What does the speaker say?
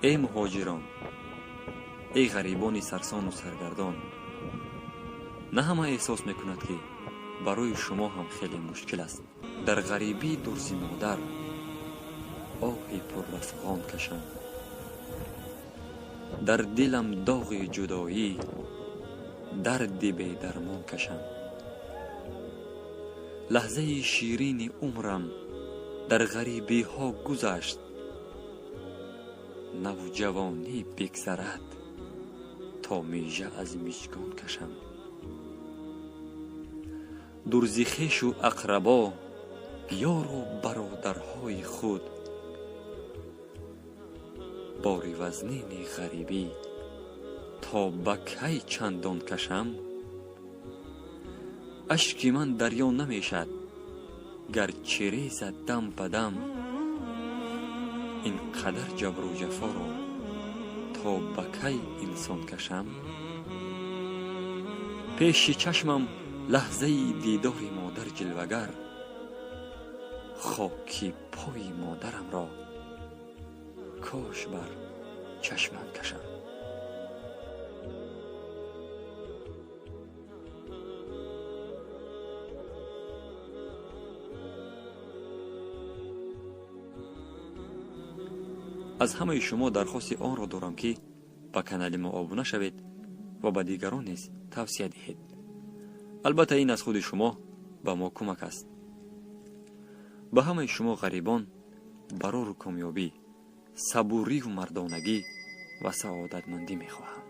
ای مهاجران، ای غریبان سرسان و سرگردان، نه همه احساس میکند که برای شما هم خیلی مشکل است در غریبی درز مادر آهی پر رفغان کشم. در دلم داغ جدایی درد بی درمان کشم. لحظه شیرین عمرم در غریبی ها گذشت، نوجوانی بگذرد تا میژه از میژگان کشم. درزی خویش و اقربا، یار و برادرهای خود، بار وزنین غریبی تا به کی چندان کشم؟ اشک من دریا نمیشد گر چریزد دم به دم، این قدر جبر و جفا را تا به کی انسان کشم؟ پیش چشمم لحظه دیدار مادر جلوگر، خاکی پای مادرم را کاش بر چشمم کشم. از همه شما درخواست آن را دارم که به کانال ما ابونه شوید و به دیگران نیز توصیه دهید. البته این از خود شما به ما کمک است. به همه شما غریبان برای کامیابی، صبوری و مردانگی و سعادتمندی می‌خواهم.